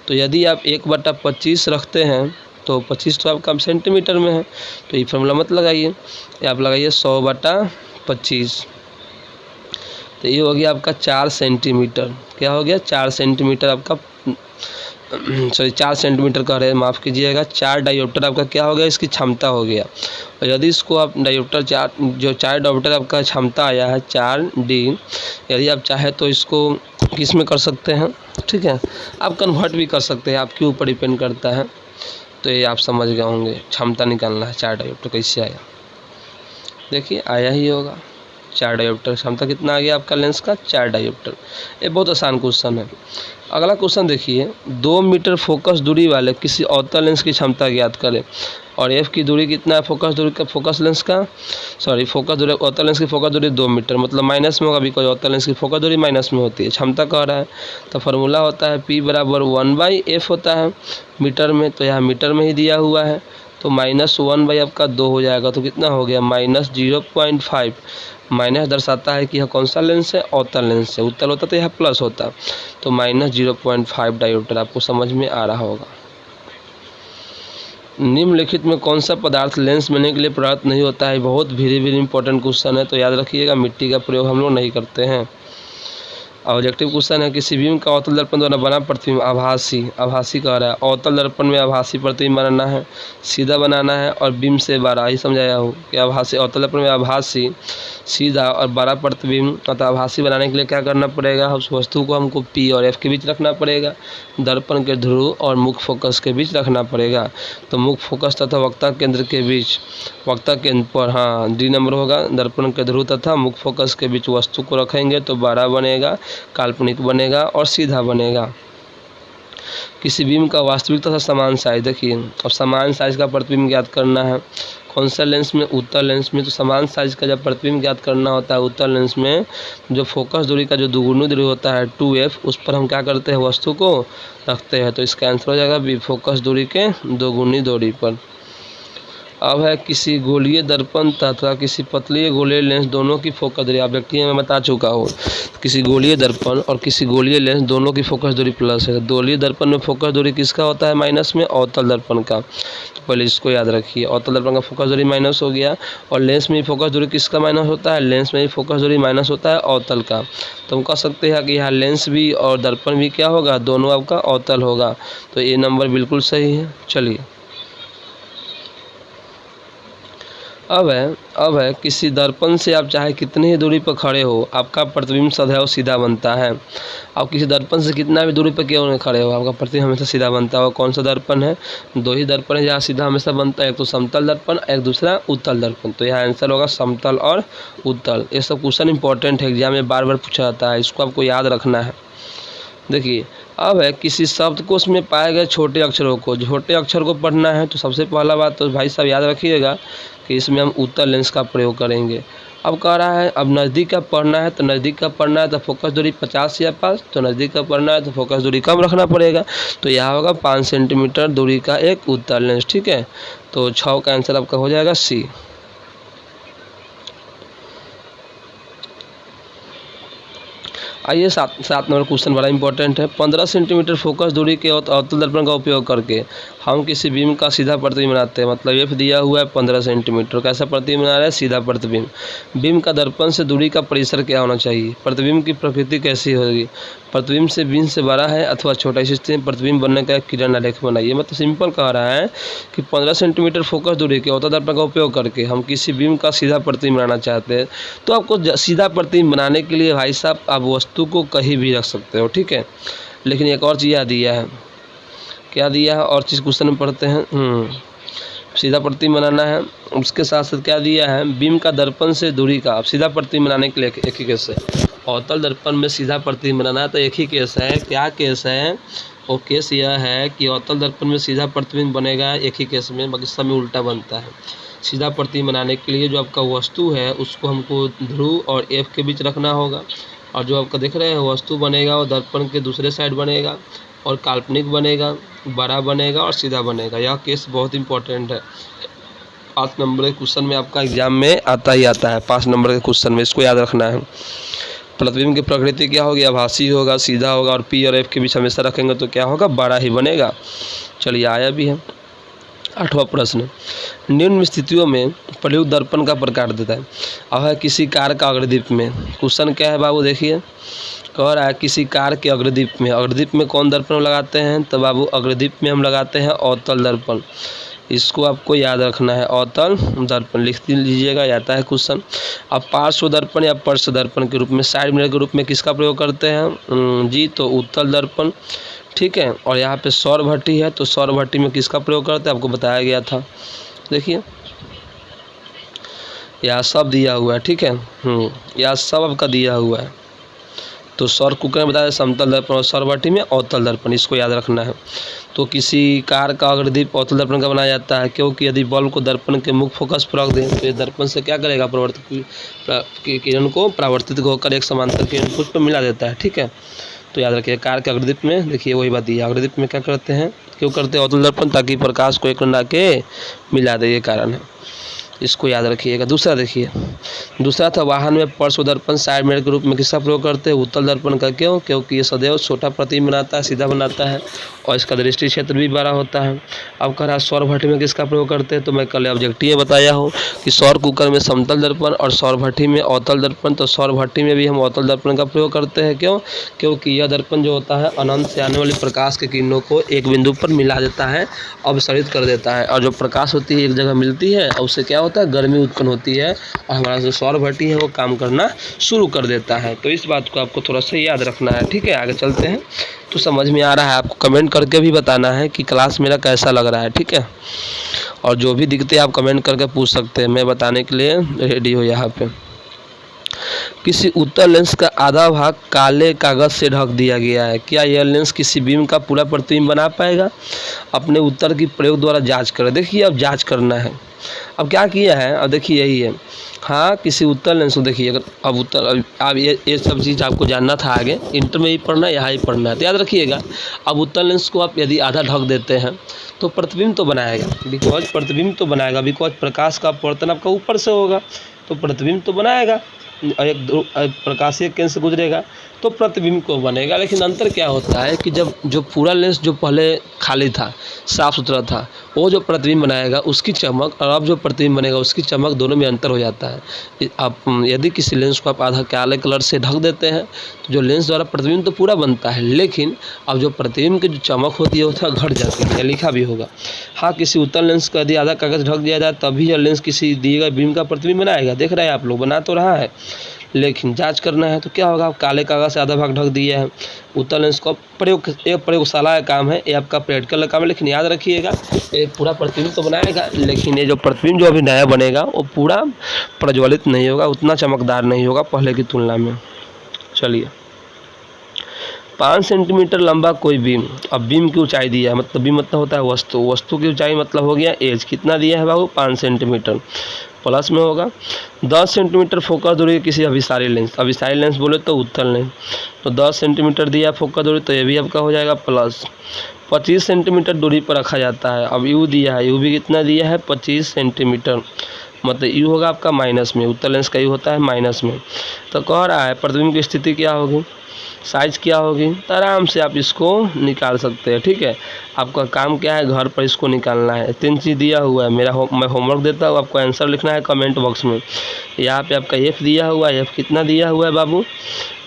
तो यदि आप 1/25 रखते हैं तो 25 तो आपका सेंटीमीटर में है, तो ये फार्मूला मत लगाइए, आप लगाइए 100/25। तो ये हो गया आपका 4 सेंटीमीटर। क्या हो गया, 4 सेंटीमीटर आपका सॉरी 4 सेंटीमीटर का रहे, माफ़ कीजिएगा, 4 डायोप्टर आपका क्या हो गया, इसकी क्षमता हो गया। और यदि इसको आप डायोप्टर 4 डायोप्टर आपका क्षमता आया है 4D, यदि आप चाहे तो इसको किस में कर सकते हैं, ठीक है, आप कन्वर्ट भी कर सकते हैं, आपके ऊपर डिपेंड करता है। तो ये आप समझ गए होंगे, क्षमता निकालना है 4 डायोप्टर कैसे आया, देखिए आया ही होगा। 4 डायोप्टर क्षमता कितना आ गया आपका लेंस का, 4 डायोप्टर। ये बहुत आसान क्वेश्चन है। अगला क्वेश्चन देखिए, 2 मीटर फोकस दूरी वाले किसी अवतल लेंस की क्षमता ज्ञात करें। और f की दूरी कितना है, फोकस दूरी का, फोकस लेंस का फोकस दूरी, अवतल लेंस की फोकस दूरी 2 मीटर, मतलब माइनस में होगा, भी कोई अवतल लेंस की फोकस दूरी माइनस में होती है, क्षमता कह रहा है। तो फार्मूला होता है p बराबर 1/f होता है मीटर में, तो यहाँ मीटर में ही दिया हुआ है, तो -1 आपका 2 हो जाएगा, तो कितना हो गया -0.5। माइनस दर्शाता है कि यह कौन सा लेंस है, अवतल लेंस है, उत्तल होता तो यह प्लस होता, तो -0.5 डायोप्टर आपको समझ में आ रहा होगा। निम्नलिखित में कौन सा पदार्थ लेंस बनने के लिए पर्याप्त नहीं होता है, बहुत वेरी इंपॉर्टेंट क्वेश्चन है, तो याद रखिएगा मिट्टी का प्रयोग हम लोग नहीं करते हैं। ऑब्जेक्टिव क्वेश्चन है, किसी बीम का अवतल दर्पण द्वारा बना प्रतिबिंब आभासी कह रहा है। अवतल दर्पण में आभासी प्रतिबिंब बनाना है, सीधा बनाना है और बीम से 12 ही समझाया हूँ कि आभासी, अवतल दर्पण में आभासी, सीधा और 12 प्रतिबिंब, अतः आभासी बनाने के लिए क्या करना पड़ेगा, उस वस्तु को हमको P और F के बीच रखना पड़ेगा, दर्पण के ध्रुव और मुख्य फोकस के बीच रखना पड़ेगा। तो मुख्य फोकस तथा वक्ता केंद्र के बीच, वक्ता केंद्र पर हाँ D नंबर होगा, दर्पण के ध्रुव तथा मुख्य फोकस के बीच वस्तु को रखेंगे तो 12 बनेगा, काल्पनिक बनेगा और सीधा बनेगा। किसी बीम का वास्तविक तथा समान साइज, देखिए अब समान साइज का प्रतिबिंब ज्ञात करना है, कौन सा लेंस में, उत्तल लेंस में। तो समान साइज का जब प्रतिबिंब ज्ञात करना होता है उत्तल लेंस में, जो फोकस दूरी का जो दुगुनी दूरी होता है 2f, उस पर हम क्या करते हैं, वस्तु को रखते हैं। तो इसका आंसर हो जाएगा बी, फोकस दूरी के दोगुनी दूरी पर। अब है किसी गोलीय दर्पण तथा किसी पतली गोलीय लेंस दोनों की फोकस दूरी, ऑब्जेक्टिव में बता चुका हूँ, किसी गोलीय दर्पण और किसी गोलीय लेंस दोनों की फोकस दूरी प्लस है। गोलीय दर्पण में फोकस दूरी किसका होता है माइनस में, अवतल दर्पण का, तो पहले इसको याद रखिए, अवतल दर्पण का फोकस दूरी माइनस हो गया। और लेंस में फोकस दूरी किसका माइनस होता है, लेंस में भी फोकस दूरी माइनस होता है अवतल का। तो हम कह सकते हैं कि यहाँ लेंस भी और दर्पण भी क्या होगा, दोनों आपका अवतल होगा, तो ये नंबर बिल्कुल सही है। चलिए अब है किसी दर्पण से आप चाहे कितनी ही दूरी पर खड़े हो, आपका प्रतिबिंब सदैव सीधा बनता है। आप किसी दर्पण से कितना भी दूरी पर क्यों नहीं खड़े हो, आपका प्रतिबिंब हमेशा सीधा बनता है। कौन सा दर्पण है, 2 ही दर्पण है जहाँ सीधा हमेशा बनता है, एक तो समतल दर्पण, एक दूसरा उत्तल दर्पण। तो यहाँ आंसर होगा समतल और उत्तल। ये सब क्वेश्चन इंपॉर्टेंट है, एग्जाम में बार बार पूछा जाता है, इसको आपको याद रखना है। देखिए अब है किसी शब्दकोश में पाए गए छोटे अक्षरों को, छोटे अक्षर को पढ़ना है, तो सबसे पहला बात तो भाई साहब याद रखिएगा कि इसमें हम उत्तल लेंस का प्रयोग करेंगे। अब कह रहा है अब नज़दीक का पढ़ना है, तो नज़दीक का पढ़ना है तो फोकस दूरी 50 या 5, तो नज़दीक का पढ़ना है तो फोकस दूरी कम रखना पड़ेगा, तो यहाँ होगा 5 सेंटीमीटर दूरी का एक उत्तल लेंस, ठीक है। तो 6 का आंसर आपका हो जाएगा सी। आइए सात नंबर क्वेश्चन बड़ा इंपॉर्टेंट है। 15 सेंटीमीटर फोकस दूरी के अवतल दर्पण का उपयोग करके हम किसी बीम का सीधा प्रतिबिंब बनाते हैं। मतलब एफ दिया हुआ है 15 सेंटीमीटर, कैसा प्रतिबिंब बना रहा है? सीधा प्रतिबिंब। बीम का दर्पण से दूरी का परिसर क्या होना चाहिए? प्रतिबिंब की प्रकृति कैसी होगी? प्रतिबिंब से बीम से बड़ा है अथवा छोटा। इस स्थिति में प्रतिबिंब बनने का किरण आलेख बनाइए। मतलब सिंपल कह रहा है कि 15 सेंटीमीटर फोकस दूरी के अवतल दर्पण का उपयोग करके हम किसी बीम का सीधा प्रतिबिंब बनाना चाहते हैं। तो आपको सीधा प्रतिबिंब बनाने के लिए भाई साहब आप वस्तु को कहीं भी रख सकते हो, ठीक है। लेकिन एक और चीज़ याद दिया है, क्या दिया है? और चीज़ क्वेश्चन में पढ़ते हैं। सीधा प्रतिबिंब बनाना है, उसके साथ साथ क्या दिया है? बीम का दर्पण से दूरी का। आप सीधा प्रतिबिंब बनाने के लिए एक ही केस है, अवतल दर्पण में सीधा प्रतिबिंब बनाना है तो एक ही केस है। क्या केस है? वो केस यह है कि अवतल दर्पण में सीधा प्रतिबिंब बनेगा एक ही केस में, बाकी सब में उल्टा बनता है। सीधा प्रतिबिंब बनाने के लिए जो आपका वस्तु है उसको हमको ध्रुव और एफ के बीच रखना होगा, और जो आपका देख रहे हैं वस्तु बनेगा वो दर्पण के दूसरे साइड बनेगा और काल्पनिक बनेगा, बड़ा बनेगा और सीधा बनेगा। यह केस बहुत इंपॉर्टेंट है, 5 नंबर के क्वेश्चन में आपका एग्जाम में आता ही आता है। 5 नंबर के क्वेश्चन में इसको याद रखना है। प्रतिबिंब की प्रकृति क्या होगी? आभासी होगा, सीधा होगा, और पी और एफ के बीच हमेशा रखेंगे तो क्या होगा? बड़ा ही बनेगा। चलिए आया भी है 8वां प्रश्न। निम्न स्थितियों में प्रयुक्त दर्पण का प्रकार देता है। अब है किसी कार का अग्रदीप में। क्वेश्चन क्या है बाबू? देखिए कह रहा है किसी कार के अग्रदीप में। अग्रदीप में कौन दर्पण लगाते हैं? तो बाबू अग्रदीप में हम लगाते हैं अवतल दर्पण। इसको आपको याद रखना है, अवतल दर्पण लिख लीजिएगा, आता है क्वेश्चन। अब पार्श्व दर्पण या पार्श्व दर्पण के रूप में, साइड मिरर के रूप में किसका प्रयोग करते हैं जी? तो उत्तल दर्पण, ठीक है। और यहाँ पे सौर भट्टी है तो सौर भट्टी में किसका प्रयोग करते हैं? आपको बताया गया था। देखिए यहाँ सब दिया हुआ है, ठीक है। यहाँ सब आपका दिया हुआ है। तो सौर कुकर में बताया समतल दर्पण और सौर भट्टी में अवतल दर्पण, इसको याद रखना है। तो किसी कार का अग्रदीप अवतल दर्पण का बनाया जाता है, क्योंकि यदि बल्ब को दर्पण के मुख्य फोकस पर रख दें तो ये दर्पण से क्या करेगा? किरण को परावर्तित होकर एक समांतर किरण को उस पर मिला देता है, ठीक है। तो याद रखिए कार के अग्रदीप में, देखिए वही बात दी है, अग्रदीप में क्या करते हैं, क्यों करते हैं अवतल दर्पण? ताकि प्रकाश को एक किरण के मिला दे, ये कारण है, इसको याद रखिएगा। दूसरा देखिए, दूसरा था वाहन में पार्श्व दर्पण साइड मिरर के रूप में किसका प्रयोग करते हैं? उत्तल दर्पण का। क्यों? क्योंकि ये सदैव छोटा प्रतिबिंब बनाता है, सीधा बनाता है और इसका दृष्टि क्षेत्र भी बड़ा होता है। अब कह रहा है सौर भट्टी में किसका प्रयोग करते हैं? तो मैं कल ऑब्जेक्टिव बताया हूँ कि सौर कुकर में समतल दर्पण और सौर भट्टी में अवतल दर्पण। तो सौर भट्टी में भी हम अवतल दर्पण का प्रयोग करते हैं। क्यों? क्योंकि यह दर्पण जो होता है अनंत से आने वाली प्रकाश के किरणों को एक बिंदु पर मिला देता है, अवसरित कर देता है, और जो प्रकाश होती है एक जगह मिलती है और उससे क्या होता है? गर्मी उत्पन्न होती है और हमारा जो सौर भट्टी है वो काम करना शुरू कर देता है। तो इस बात को आपको थोड़ा सा याद रखना है, ठीक है। आगे चलते हैं। तो समझ में आ रहा है? आपको कमेंट करके भी बताना है कि क्लास मेरा कैसा लग रहा है, ठीक है। और जो भी दिखते हैं आप कमेंट करके पूछ सकते हैं, मैं बताने के लिए रेडी हूँ यहाँ पे। किसी उत्तल लेंस का आधा भाग काले कागज से ढक दिया गया है, क्या यह लेंस किसी बीम का पूरा प्रतिबिंब बना पाएगा? अपने उत्तर की प्रयोग द्वारा जांच करें। देखिए अब जांच करना है। अब क्या किया है? अब देखिए यही है, हाँ किसी उत्तल लेंस को देखिए, अगर अब उत्तल, अब ये सब चीज़ आपको जानना था, आगे इंटर में ही पढ़ना है, यहाँ ही पढ़ना है, तो याद रखिएगा। अब उत्तल लेंस को आप यदि आधा ढक देते हैं तो प्रतिबिंब तो बनाएगा, बिकॉज प्रतिबिंब तो बनाएगा, बिकॉज प्रकाश का अपवर्तन आपका ऊपर से होगा तो प्रतिबिंब तो बनाएगा। एक प्रकाशीय केंद्र से गुजरेगा तो प्रतिबिंब को बनेगा। लेकिन अंतर क्या होता है कि जब जो पूरा लेंस जो पहले खाली था, साफ सुथरा था, वो जो प्रतिबिंब बनाएगा उसकी चमक और अब जो प्रतिबिंब बनेगा उसकी चमक, दोनों में अंतर हो जाता है। आप यदि किसी लेंस को आप आधा काले कलर से ढक देते हैं तो जो लेंस द्वारा प्रतिबिंब तो पूरा बनता है, लेकिन अब जो प्रतिबिंब की जो चमक होती है वो थोड़ा घट जाती है, लिखा भी होगा। हाँ किसी उत्तल लेंस का यदि आधा कागज ढक दिया जाए तभी यह लेंस किसी दिए गए बीम का प्रतिबिंब बनाएगा। देख रहे हैं आप लोग, बना तो रहा है, लेकिन जांच करना है तो क्या होगा? आप काले कागज से आधा भाग ढक दिया है। उत्तल लेंस को प्रयोगशाला का काम है, ये आपका प्रैक्टिकल का काम है, लेकिन याद रखिएगा ये पूरा प्रतिबिंब तो बनाएगा, लेकिन ये जो प्रतिबिंब जो अभी नया बनेगा वो पूरा प्रज्वलित नहीं होगा, उतना चमकदार नहीं होगा पहले की तुलना में। चलिए 5 सेंटीमीटर लंबा कोई बीम। अब बीम की ऊंचाई दिया है, मतलब बीम मतलब होता है वस्तु, वस्तु की ऊंचाई मतलब हो गया एज, कितना दिया है बाबू? 5 सेंटीमीटर, प्लस में होगा 10 सेंटीमीटर फोकस दूरी किसी अभिसारी लेंस। अभिसारी लेंस बोले तो उत्तल लेंस, तो 10 सेंटीमीटर दिया फोकस दूरी, तो ये भी आपका हो जाएगा प्लस। 25 सेंटीमीटर दूरी पर रखा जाता है। अब यू दिया है, यू भी कितना दिया है? 25 सेंटीमीटर, मतलब यू होगा आपका माइनस में, उत्तल लेंस का यू होता है माइनस में। तो कह रहा है प्रतिबिंब की स्थिति क्या होगी? साइज़ क्या होगी, तो आराम से आप इसको निकाल सकते हैं। ठीक है, आपका काम क्या है, घर पर इसको निकालना है। 3 चीज़ दिया हुआ है। मैं होमवर्क देता हूँ, आपको आंसर लिखना है कमेंट बॉक्स में। यहाँ पे आपका एफ दिया हुआ है, एफ कितना दिया हुआ है बाबू,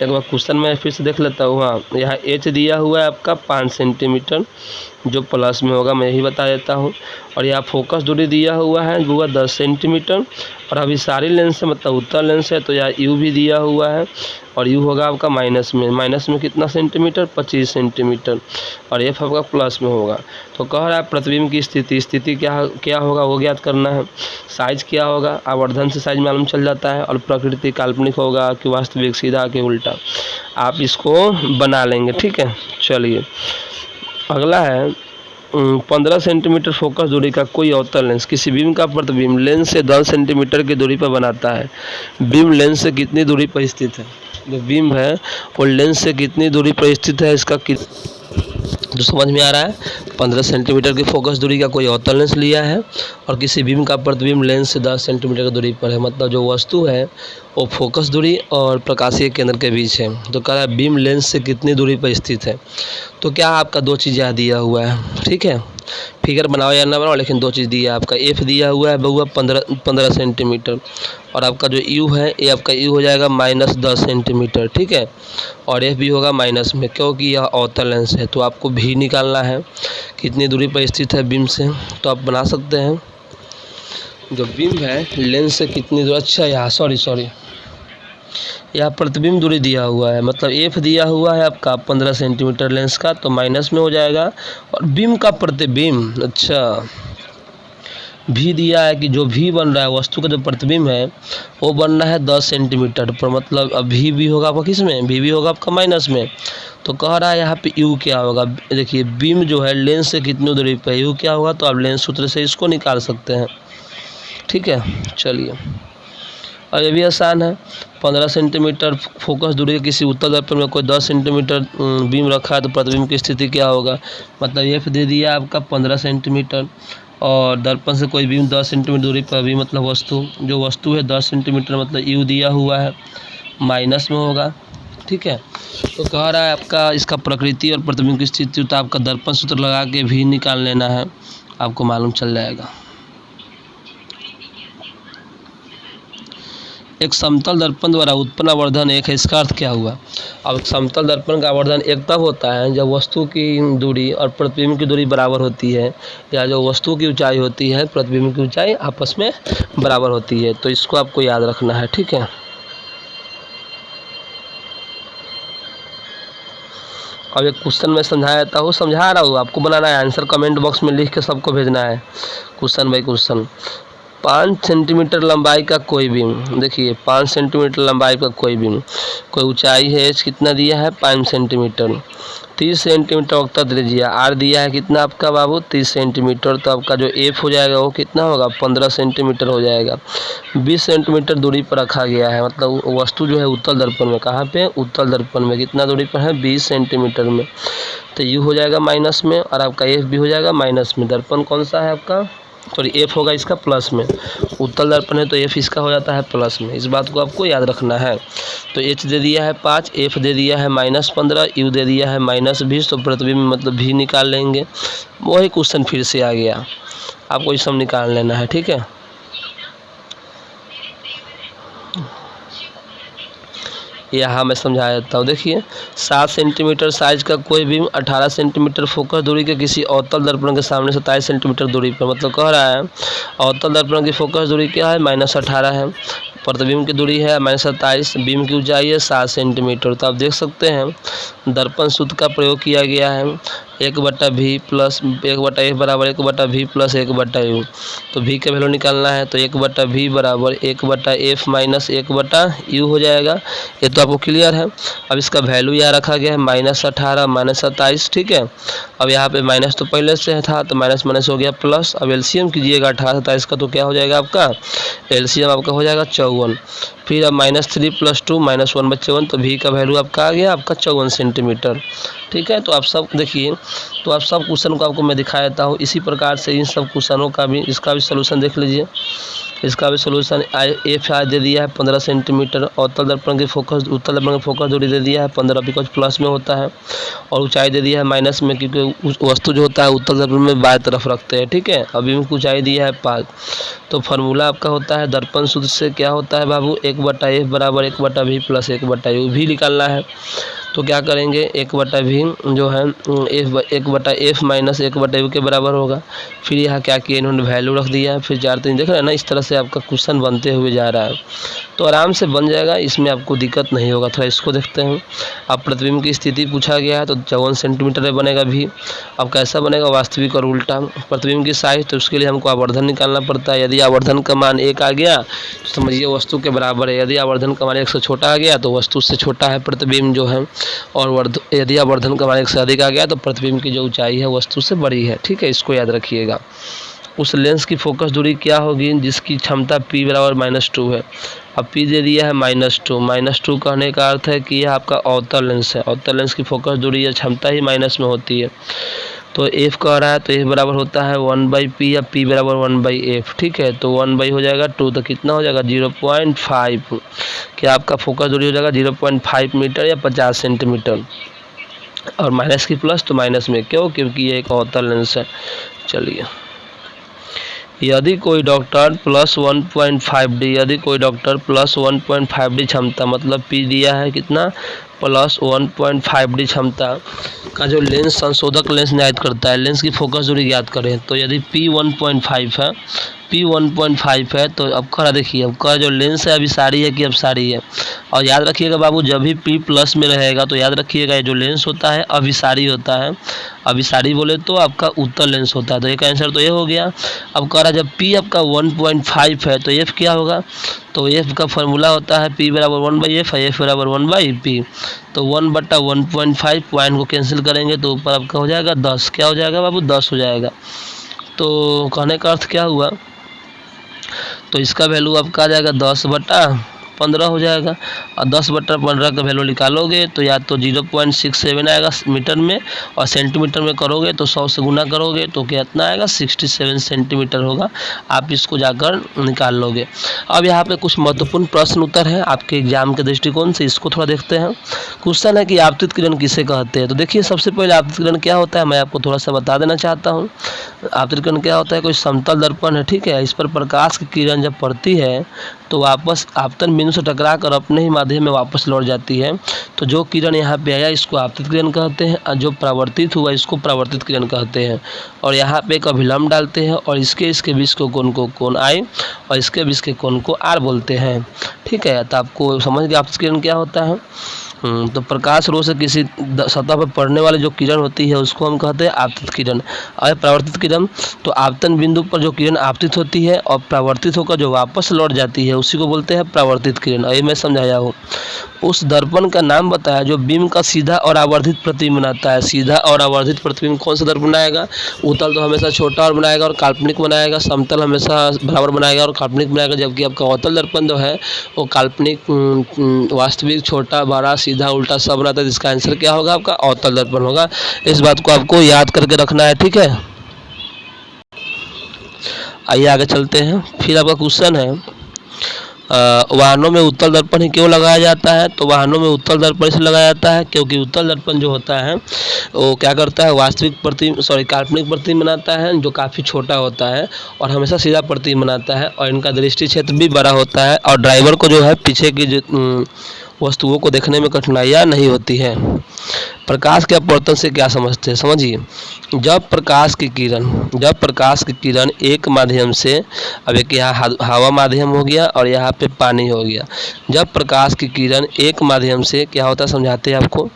एक बार क्वेश्चन में फिर से देख लेता हूँ। हाँ, यहाँ एच दिया हुआ है आपका 5 सेंटीमीटर, जो प्लस में होगा, मैं यही बता देता हूँ। और यहाँ फोकस दूरी दिया हुआ है वो 10 सेंटीमीटर। और अभी सारी लेंस है, मतलब उत्तर लेंस है, तो यहाँ यू भी दिया हुआ है, और यू होगा आपका माइनस में कितना सेंटीमीटर, 25 सेंटीमीटर। और एफ आपका प्लस में होगा। तो कह रहा है प्रतिबिंब की स्थिति क्या होगा वो ज्ञात करना है। साइज क्या होगा, आवर्धन से साइज मालूम चल जाता है। और प्रकृति काल्पनिक होगा कि वास्तविक, सीधा कि उल्टा, आप इसको बना लेंगे। ठीक है, चलिए अगला है 15 सेंटीमीटर फोकस दूरी का कोई अवतल लेंस किसी बीम का प्रतिबिंब लेंस से 10 सेंटीमीटर की दूरी पर बनाता है। बीम लेंस से कितनी दूरी पर स्थित है, जो बीम है वो लेंस से कितनी दूरी पर स्थित है, इसका जो समझ में आ रहा है। 15 सेंटीमीटर की फोकस दूरी का कोई अवतल लेंस लिया है और किसी बीम का प्रतिबिंब लेंस से 10 सेंटीमीटर की दूरी पर है, मतलब जो वस्तु है वो फोकस दूरी और प्रकाशीय केंद्र के बीच है। तो कह रहा है बीम लेंस से कितनी दूरी पर स्थित है। तो क्या आपका 2 चीज़ दिया हुआ है। ठीक है, फिगर बनाओ या ना बनाओ, लेकिन 2 चीज़ दिया है आपका। एफ दिया हुआ है बउआ 15 सेंटीमीटर, और आपका जो यू है ये आपका यू हो जाएगा -10 सेंटीमीटर। ठीक है, और एफ भी होगा माइनस में, क्योंकि यह अवतल लेंस है। तो आपको भी निकालना है कितनी दूरी पर स्थित है बीम से। तो आप बना सकते हैं जो बीम है लेंस से कितनी दूर, अच्छा यहाँ सॉरी यहाँ प्रतिबिंब दूरी दिया हुआ है, मतलब एफ दिया हुआ है आपका 15 सेंटीमीटर लेंस का, तो माइनस में हो जाएगा। और बीम का प्रतिबिंब, अच्छा भी दिया है कि जो भी बन रहा है वस्तु का जो प्रतिबिंब है वो बनना है 10 सेंटीमीटर पर, मतलब अब भी होगा आपका किस में, भी होगा आपका माइनस में। तो कह रहा है यहाँ पे यू क्या होगा, देखिए बीम जो है लेंस से कितनी दूरी पर, यू क्या होगा, तो आप लेंस सूत्र से इसको निकाल सकते हैं। ठीक है, चलिए और ये भी आसान है। 15 सेंटीमीटर फोकस दूरी के किसी उत्तल दर्पण में कोई 10 सेंटीमीटर बीम रखा है, तो प्रतिबिंब की स्थिति क्या होगा, मतलब एफ दे दिया आपका 15 सेंटीमीटर, और दर्पण से कोई बीम 10 सेंटीमीटर दूरी पर भी, मतलब जो वस्तु है 10 सेंटीमीटर, मतलब यू दिया हुआ है, माइनस में होगा। ठीक है, तो कह रहा है आपका इसका प्रकृति और प्रतिबिंब की स्थिति, तो आपका दर्पण सूत्र लगा के भी निकाल लेना है, आपको मालूम चल जाएगा। एक समतल दर्पण द्वारा उत्पन्न आवर्धन एक है, इसका अर्थ क्या हुआ। अब समतल दर्पण का आवर्धन एक तब होता है जब वस्तु की दूरी और प्रतिबिंब की दूरी बराबर होती है, या जो वस्तु की ऊंचाई होती है प्रतिबिंब की ऊंचाई आपस में बराबर होती है। तो इसको आपको याद रखना है। ठीक है, अब एक क्वेश्चन में समझा रहा हूँ, आपको बनाना है, आंसर कमेंट बॉक्स में लिख के सबको भेजना है, क्वेश्चन बाई क्वेश्चन। 5 सेंटीमीटर लंबाई का कोई बीम, देखिए 5 सेंटीमीटर लंबाई का कोई बीम, कोई ऊंचाई है एच कितना दिया है 5 सेंटीमीटर, 30 सेंटीमीटर वक्ता त्रिज्या आर दिया है कितना आपका बाबू 30 सेंटीमीटर। तो आपका जो एफ हो जाएगा वो कितना होगा 15 सेंटीमीटर हो जाएगा। 20 सेंटीमीटर दूरी पर रखा गया है, मतलब वस्तु जो है उत्तल दर्पण में, कहाँ पे, उत्तल दर्पण में कितना दूरी पर है 20 सेंटीमीटर में। तो यू हो जाएगा माइनस में, और आपका एफ भी हो जाएगा माइनस में। दर्पण कौन सा है आपका, सॉरी एफ होगा इसका प्लस में, उत्तल दर्पण है तो एफ इसका हो जाता है प्लस में। इस बात को आपको याद रखना है। तो एच दे दिया है 5, एफ दे दिया है -15, यू दे दिया है -20, तो प्रतिबिंब मतलब भी निकाल लेंगे। वही क्वेश्चन फिर से आ गया, आपको ये सब निकाल लेना है। ठीक है, यहाँ मैं समझा देता हूँ। देखिए 7 सेंटीमीटर साइज का कोई बीम 18 सेंटीमीटर फोकस दूरी के किसी अवतल दर्पण के सामने 27 सेंटीमीटर दूरी पर, मतलब कह रहा है अवतल दर्पण की फोकस दूरी क्या है -18 है, प्रतिबिंब की दूरी है -27, बीम की ऊंचाई है 7 सेंटीमीटर। तो आप देख सकते हैं दर्पण सूत्र का प्रयोग किया गया है 1/v प्लस 1/f बराबर 1/v प्लस 1/u। तो v का वैल्यू निकालना है, तो 1/v बराबर 1/f माइनस 1/u हो जाएगा। ये तो आपको क्लियर है। अब इसका वैल्यू यहाँ रखा गया है -18 -27। ठीक है, अब यहाँ पे माइनस तो पहले से था, तो माइनस माइनस हो गया प्लस। अब एलसीएम कीजिएगा 18 27 का, तो क्या हो जाएगा आपका एलसीएम आपका हो जाएगा 54। फिर अब -3 + 2 -1/54, तो v का वैल्यू आपका आ गया आपका 54 सेंटीमीटर। ठीक है, तो आप सब देखिए, तो आप सब क्वेश्चन को आपको मैं दिखा देता हूँ। इसी प्रकार से इन सब क्वेश्चनों का भी, इसका भी सलूशन देख लीजिए। इसका भी सोल्यूशन एफ दे दिया है 15 सेंटीमीटर, और उत्तल दर्पण की फोकस दूरी दे दिया है 15, बिकॉज प्लस में होता है, और ऊंचाई दे दिया है माइनस में, क्योंकि वस्तु जो होता है उत्तल दर्पण में बाएं तरफ रखते हैं, ठीक है। अभी भी ऊंचाई दिया है 5। तो फार्मूला आपका होता है दर्पण सूत्र से क्या होता है बाबू, 1/f बराबर 1/v प्लस 1/u भी निकालना है। तो क्या करेंगे, 1/v जो है 1/f माइनस 1/u के बराबर होगा। फिर यहाँ क्या किया, इन्होंने वैल्यू रख दिया है, फिर 4 3 देख रहे हैं ना, इस तरह से आपका क्वेश्चन बनते हुए जा रहा है। तो आराम से बन जाएगा, इसमें आपको दिक्कत नहीं होगा। थोड़ा इसको देखते हैं। अब प्रतिबिंब की स्थिति पूछा गया है, तो 54 सेंटीमीटर में बनेगा भी। अब कैसा बनेगा, वास्तविक और उल्टा। प्रतिबिंब की साइज, तो उसके लिए हमको आवर्धन निकालना पड़ता है। यदि आवर्धन का मान 1 आ गया तो समझिए वस्तु के बराबर है। यदि आवर्धन का मान 1 से छोटा आ गया तो वस्तु से छोटा है प्रतिबिंब जो है, और यदि आवर्धन का मान 1 से अधिक आ गया तो प्रतिबिंब की जो ऊंचाई है वस्तु से बड़ी है, ठीक है। इसको याद रखिएगा। उस लेंस की फोकस दूरी क्या होगी जिसकी क्षमता p बराबर -2 है। अब p दे दिया है -2 कहने का अर्थ है कि यह आपका अवतल लेंस है। अवतल लेंस की फोकस दूरी या क्षमता ही माइनस में होती है। तो f कह रहा है, तो f बराबर होता है 1/p या p बराबर 1/f, ठीक है। तो 1 हो जाएगा 2, तो कितना हो जाएगा 0.5, क्या आपका फोकस दूरी हो जाएगा 0.5 मीटर या 50 सेंटीमीटर। और माइनस की प्लस तो माइनस में, क्यों, क्योंकि ये एक अवतल लेंस है। चलिए, यदि कोई डॉक्टर +1.5D, यदि कोई डॉक्टर +1.5D क्षमता, मतलब p दिया है कितना, +1.5D क्षमता का जो लेंस संशोधक लेंस निर्धारित करता है, लेंस की फोकस दूरी ज्ञात करें। तो यदि p 1.5 है, p 1.5 है, तो अब कह रहा, देखिए अब का जो लेंस है अभिसारी है कि अपसारी है। और याद रखिएगा बाबू, जब भी p प्लस में रहेगा तो याद रखिएगा ये जो लेंस होता है अभिसारी होता है। अभिसारी बोले तो आपका उत्तल लेंस होता है। तो एक आंसर तो ये हो गया। अब कह रहा जब p आपका 1.5 है तो f क्या होगा, तो f का फॉर्मूला होता है p बराबर 1/f, f बराबर 1/p। तो 1/1.5 पॉइंट को कैंसिल करेंगे तो ऊपर आपका हो जाएगा 10। क्या हो जाएगा बाबू, 10 हो जाएगा। तो कहने का अर्थ क्या हुआ, तो इसका वैल्यू आपका आ जाएगा 10/15 हो जाएगा। और 10/15 का वैल्यू निकालोगे तो या तो 0.67 आएगा मीटर में, और सेंटीमीटर में करोगे तो 100 से गुना करोगे तो कितना आएगा, 67 सेंटीमीटर होगा। आप इसको जाकर निकाल लोगे। अब यहाँ पे कुछ महत्वपूर्ण प्रश्न उत्तर है आपके एग्जाम के दृष्टिकोण से, इसको थोड़ा देखते हैं। क्वेश्चन है कि आपतित किरण किसे कहते हैं। तो देखिए, सबसे पहले आपतित किरण क्या होता है मैं आपको थोड़ा सा बता देना चाहता हूँ। आपतित किरण क्या होता है, कोई समतल दर्पण है, ठीक है। इस पर प्रकाश की किरण जब पड़ती है तो वापस आपतन बिंदु से टकरा कर अपने ही माध्यम में वापस लौट जाती है। तो जो किरण यहाँ पे आया इसको आपतित किरण कहते हैं, और जो परावर्तित हुआ इसको परावर्तित किरण कहते हैं। और यहाँ पे एक अभिलंब डालते हैं, और इसके बीच को कोण को कोण I, और इसके बीच के कोण को R बोलते हैं, ठीक है। तो आपको समझ गया आपतित किरण क्या होता है। तो प्रकाश रोज से किसी सतह पर पड़ने वाली जो किरण होती है उसको हम कहते हैं आपतित किरण। और परावर्तित किरण, तो आपतन बिंदु पर जो किरण आपतित होती है और परावर्तित होकर जो वापस लौट जाती है उसी को बोलते हैं परावर्तित किरण। और ये मैं समझाया हूँ। उस दर्पण का नाम बताया जो बिंब का सीधा और आवर्धित प्रतिबिंब बनाता है। सीधा और आवर्धित प्रतिबिंब कौन सा दर्पण बनाएगा, उत्तल तो हमेशा छोटा और बनाएगा और काल्पनिक बनाएगा, समतल हमेशा बराबर बनाएगा और काल्पनिक बनाएगा। जबकि आपका अवतल दर्पण जो है वो काल्पनिक, वास्तविक, छोटा, बड़ा, सीधा, उल्टा सब बनाता है। जिसका आंसर क्या होगा, आपका अवतल दर्पण होगा। इस बात को आपको याद करके रखना है, ठीक है। आइए आगे चलते हैं। फिर आपका क्वेश्चन है, वाहनों में उत्तल दर्पण ही क्यों लगाया जाता है। तो वाहनों में उत्तल दर्पण इसलिए लगाया जाता है क्योंकि उत्तल दर्पण जो होता है वो क्या करता है, काल्पनिक प्रतिबिंब बनाता है जो काफ़ी छोटा होता है और हमेशा सीधा प्रतिबिंब बनाता है, और इनका दृष्टि क्षेत्र भी बड़ा होता है, और ड्राइवर को जो है पीछे की वस्तुओं को देखने में कठिनाइयाँ नहीं होती हैं। प्रकाश के अपवर्तन से क्या समझते हैं, समझिए। जब प्रकाश की किरण एक माध्यम से, अब एक यहाँ हवा माध्यम हो गया और यहाँ पे पानी हो गया। जब प्रकाश की किरण एक माध्यम से क्या होता है समझाते हैं आपको।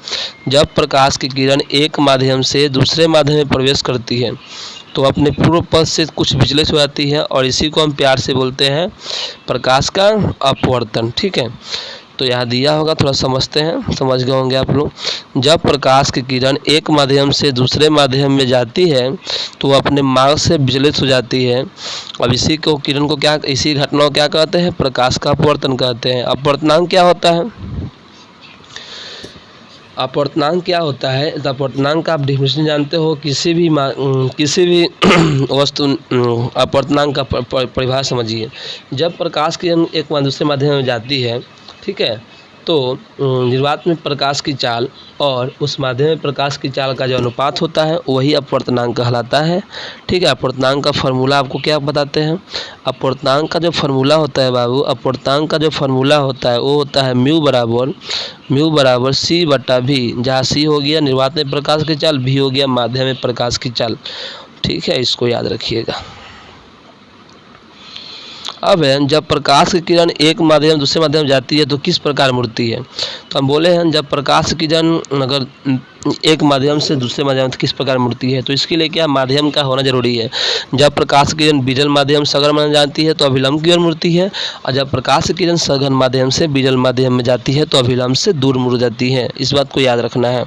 जब प्रकाश की किरण एक माध्यम से दूसरे माध्यम में प्रवेश करती है तो अपने पूर्व पथ से कुछ विचलित हो जाती है, और इसी को हम प्यार से बोलते हैं प्रकाश का अपवर्तन, ठीक है। तो यहाँ दिया होगा, थोड़ा समझते हैं, समझ गए होंगे आप लोग। जब प्रकाश की किरण एक माध्यम से दूसरे माध्यम में जाती है तो वह अपने मार्ग से विचलित हो जाती है। अब इसी घटना को क्या कहते हैं, प्रकाश का अपवर्तन कहते हैं। अपवर्तनांक क्या होता है, अपवर्तनांक क्या होता है? तो अपवर्तनांक का आप डेफिनेशन जानते हो, किसी भी वस्तु अपवर्तनांक का परिभाषा समझिए। जब प्रकाश की किरण एक दूसरे माध्यम में जाती है, ठीक है, तो निर्वात में प्रकाश की चाल और उस माध्यम में प्रकाश की चाल का जो अनुपात होता है वही अपवर्तनांक कहलाता है। ठीक है, अपवर्तनांक का फार्मूला आपको क्या बताते हैं? अपवर्तनांक का जो फार्मूला होता है बाबू, अपवर्तनांक का जो फार्मूला होता है वो होता है म्यू बराबर सी बटा भी, जहाँ सी हो गया निर्वात में प्रकाश की चाल, भी हो गया माध्यम में प्रकाश की चाल। ठीक है, इसको याद रखिएगा। अब है, जब प्रकाश की किरण एक माध्यम दूसरे माध्यम जाती है तो किस प्रकार मुड़ती है? तो हम बोले हैं जब प्रकाश की किरण अगर एक माध्यम से दूसरे माध्यम से किस प्रकार मुड़ती है, तो इसके लिए क्या माध्यम का होना जरूरी है। जब प्रकाश की किरण बिजल माध्यम से सघन माध्यम जाती है तो अभिलंब की ओर मुड़ती है, और जब प्रकाश की किरण सघन माध्यम से बिजल माध्यम में जाती है तो अभिलंब से दूर मुड़ जाती है। इस बात को याद रखना है।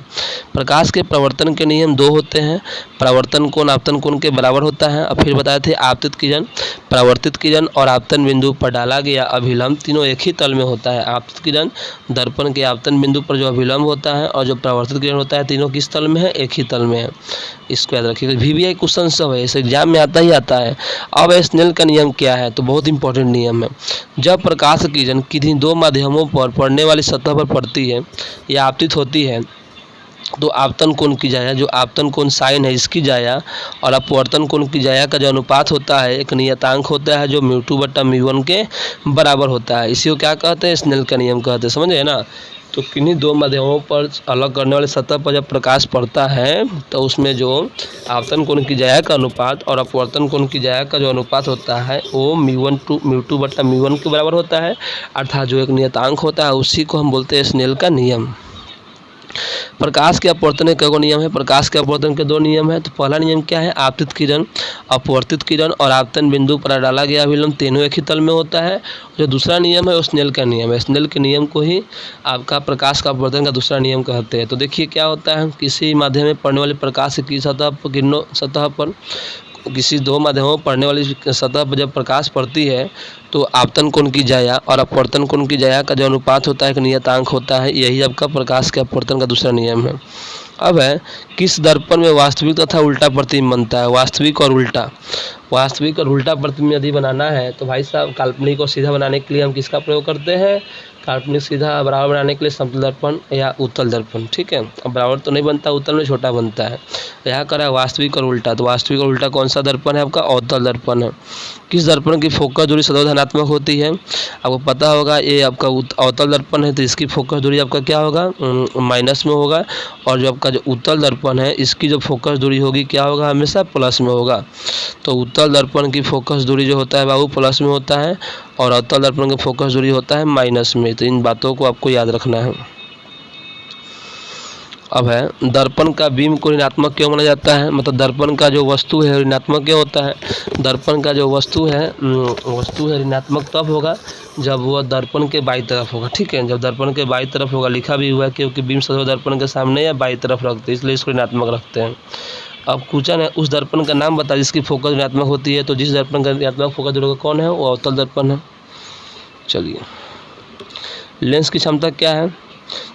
प्रकाश के प्रवर्तन के नियम दो होते हैं, परावर्तन कोण आपतन कोण के बराबर होता है, और फिर बताए थे आपतित किरण, परावर्तित किरण और आपतन बिंदु पर डाला गया अभिलंब तीनों एक ही तल में होता है। आपतित किरण दर्पण के आपतन बिंदु पर जो अभिलंब होता है और जो परावर्तित किरण होता है तीनों किस तल में है? एक ही तल में है। इसको याद रखिएगा, VVI क्वेश्चन सब है, इस एग्जाम में आता ही आता है। अब स्नेल का नियम क्या है? तो बहुत इंपॉर्टेंट नियम है। जब प्रकाश की किरण किन्हीं दो माध्यमों पर पड़ने वाली सतह पर पड़ती है या आपतित होती है तो आपतन कोण की जाया, जो आपतन कोण साइन है इसकी जाया और अपवर्तन कोण की जाया का जो अनुपात होता है एक नियतांक होता है जो μ2 बटा μ1 के बराबर होता है। इसी को क्या कहते हैं? स्नेल का नियम कहते हैं। समझे ना? तो किन्हीं दो माध्यमों पर अलग करने वाले सतह पर जब प्रकाश पड़ता है तो उसमें जो आपतन कोण की जाया का अनुपात और अपवर्तन कोण की जाया का जो अनुपात होता है वो μ2 बटा μ1 के बराबर होता है, अर्थात जो एक नियतांक होता है उसी को हम बोलते हैं स्नेल का नियम। प्रकाश के अपवर्तन के कई नियम है? प्रकाश के अपवर्तन के दो नियम है। तो पहला नियम क्या है? आपतित किरण, अपवर्तित किरण और आपतन बिंदु पर डाला गया अभिलंब तीनों एक ही तल में होता है। जो दूसरा नियम है वो स्नेल का नियम है। स्नेल के नियम को ही आपका प्रकाश का अपवर्तन का दूसरा नियम कहते हैं। तो देखिए क्या होता है, किसी माध्यम में पड़ने वाले प्रकाश की सतह पर किसी दो माध्यमों पड़ने वाली सतह पर जब प्रकाश पड़ती है तो आपतन कोण की जाया और अपवर्तन कोण की जाया का जो अनुपात होता है एक नियतांक होता है, यही आपका प्रकाश के अपवर्तन का दूसरा नियम है। अब है, किस दर्पण में वास्तविक तथा उल्टा प्रतिबिंब बनता है? वास्तविक और उल्टा प्रतिबिंब यदि बनाना है तो भाई साहब काल्पनिक को सीधा बनाने के लिए हम किसका प्रयोग करते हैं? काल्पनिक सीधा बराबर बनाने के लिए समतल दर्पण या उत्तल दर्पण। ठीक है, अब बराबर तो नहीं बनता, उत्तल में छोटा बनता है। यहाँ करा वास्तविक और उल्टा, तो वास्तविक और उल्टा कौन सा दर्पण है? आपका अवतल दर्पण है। किस दर्पण की फोकस दूरी सदैव धनात्मक होती है? आपको पता होगा ये आपका अवतल दर्पण है तो इसकी फोकस दूरी आपका क्या होगा? माइनस में होगा, और जो आपका जो उत्तल दर्पण है इसकी जो फोकस दूरी होगी क्या होगा? हमेशा प्लस में होगा। तो उत्तल दर्पण की फोकस दूरी जो होता है बाबू प्लस में होता है और अवतल दर्पण की फोकस दूरी होता है माइनस में। तो इन बातों को आपको याद रखना है। अब है, दर्पण का बीम को ऋणात्मक क्यों माना जाता है? मतलब दर्पण का जो वस्तु है ऋणात्मक क्यों होता है? दर्पण का जो वस्तु है ऋणात्मक तब होगा जब वह दर्पण के बाई तरफ होगा। ठीक है, जब दर्पण के बाई तरफ होगा, लिखा भी हुआ है क्योंकि बीम सदैव दर्पण के सामने या बाई तरफ रखते हैं, इसलिए इसको ऋणात्मक रखते हैं। अब क्वेश्चन है, उस दर्पण का नाम बता जिसकी फोकस ऋणात्मक होती है। तो जिस दर्पण का ऋणात्मक फोकस दूरी कौन है? वो अवतल दर्पण है। चलिए, लेंस की क्षमता क्या है?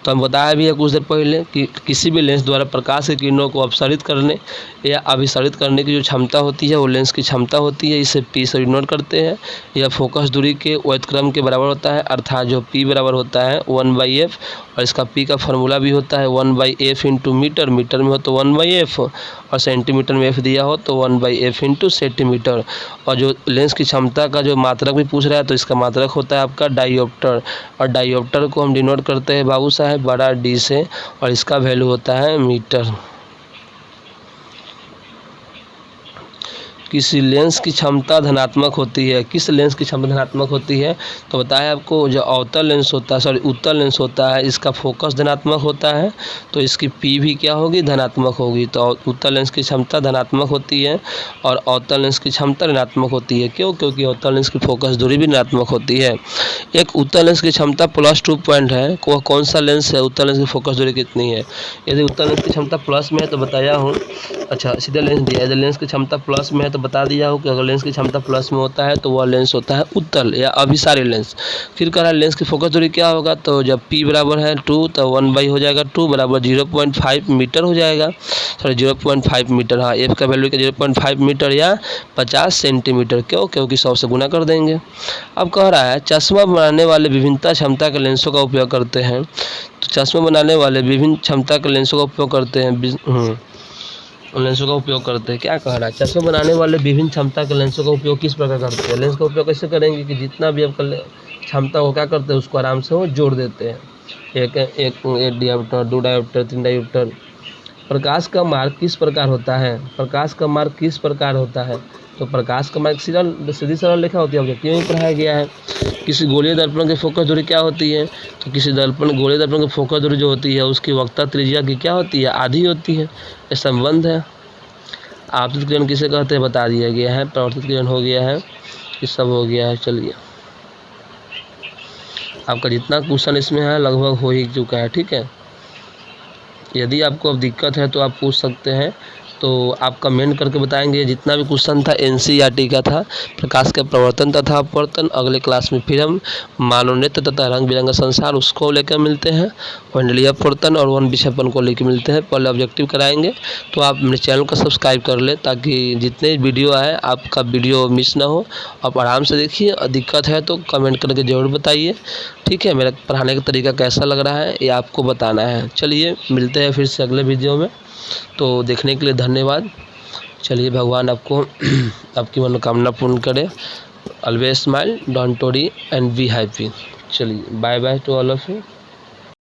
तो हम बताया भी है कुछ देर पहले कि किसी भी लेंस द्वारा प्रकाश की किरणों को अपसरित करने या अभिसरित करने की जो क्षमता होती है वो लेंस की क्षमता होती है। इसे P से डिनोट करते हैं। यह फोकस दूरी के व्युत्क्रम के बराबर होता है, अर्थात जो P बराबर होता है 1/f, और इसका P का फार्मूला भी होता है 1/f इंटू मीटर, मीटर में हो तो 1/f, और सेंटीमीटर में f दिया हो तो 1/f इंटू सेंटीमीटर। और जो लेंस की क्षमता का जो मात्रक भी पूछ रहा है तो इसका मात्रक होता है आपका डायोप्टर, और डायोप्टर को हम डिनोट करते हैं बाबू साहब बड़ा D से, और इसका वैल्यू होता है मीटर। किसी लेंस की क्षमता धनात्मक होती है। किस लेंस की क्षमता धनात्मक होती है? तो बताया आपको जो अवतल लेंस होता है, उत्तल लेंस होता है, इसका फोकस धनात्मक होता है तो इसकी P भी क्या होगी? धनात्मक होगी। तो उत्तल लेंस की क्षमता धनात्मक होती है और अवतल लेंस की क्षमता ऋणात्मक होती है। क्यों? क्योंकि अवतल लेंस की फोकस दूरी भी ऋणात्मक होती है। एक उत्तल लेंस की क्षमता +2 पॉइंट है, वह कौन सा लेंस है? उत्तल लेंस की फोकस दूरी कितनी है? यदि उत्तल लेंस की क्षमता प्लस में है तो बताया हूँ, अच्छा सीधा लेंस दिया है, यदि लेंस की क्षमता प्लस में है तो बता दिया हो कि अगर लेंस की क्षमता प्लस में होता है तो वह लेंस होता है उत्तल या अभिसारी लेंस। फिर कह रहा है लेंस की फोकस दूरी क्या होगा, तो जब P बराबर है 2 तो 1 हो जाएगा 2 बराबर 0.5 मीटर हो जाएगा, सॉरी 0.5 मीटर। हाँ, F का वैल्यू क्या 0.5 मीटर या 50 सेंटीमीटर। क्यों, क्योंकि 100 से गुना कर देंगे। अब कह रहा है चश्मा बनाने वाले विभिन्नता क्षमता के लेंसों का उपयोग करते हैं। तो चश्मा बनाने वाले विभिन्न क्षमता के लेंसों का उपयोग करते हैं, लेंसों का उपयोग करते हैं। क्या कह रहा है, चश्मा बनाने वाले विभिन्न क्षमता के लेंसों का उपयोग किस प्रकार करते हैं। लेंस का उपयोग कैसे करेंगे कि जितना भी आपका क्षमता हो क्या करते हैं उसको आराम से वो जोड़ देते हैं। एक डायोप्टर, 2 डायोप्टर, 3 डायोप्टर। प्रकाश का मार्ग किस प्रकार होता है, प्रकाश का मार्ग किस प्रकार होता है। तो प्रकाश का मार्ग सीधी सरल रेखा होती है, ऑब्जेक्टिव में पढ़ाया गया है। किसी गोलीय दर्पण की फोकस दूरी क्या होती है, तो किसी गोलीय दर्पण की फोकस दूरी जो होती है उसकी वक्रता त्रिज्या की क्या होती है, आधी होती है। ये संबंध है। आपतित किरण किसे कहते हैं बता दिया गया है। परावर्तित किरण हो गया है, ये सब हो गया है। चलिए, आपका जितना क्वेश्चन इसमें है लगभग हो ही चुका है। ठीक है, यदि आपको अब दिक्कत है तो आप पूछ सकते हैं, तो आप कमेंट करके बताएंगे। जितना भी क्वेश्चन था NCERT का था, प्रकाश के प्रवर्तन तथा अपवर्तन। अगले क्लास में फिर हम मानव नेत्र तथा रंग बिरंगा संसार उसको लेकर मिलते हैं, मंडलीय अपवर्तन और वन विक्षेपण को लेकर मिलते हैं। पहले ऑब्जेक्टिव कराएंगे, तो आप मेरे चैनल को सब्सक्राइब कर ले ताकि जितने वीडियो आए आपका वीडियो मिस ना हो। आप आराम से देखिए, दिक्कत है तो कमेंट करके ज़रूर बताइए। ठीक है, मेरा पढ़ाने का तरीका कैसा लग रहा है ये आपको बताना है। चलिए, मिलते हैं फिर से अगले वीडियो में। तो देखने के लिए धन्यवाद। चलिए, भगवान आपको आपकी मनोकामना पूर्ण करे। Always smile, don't worry and be happy. चलिए, bye bye to all of you.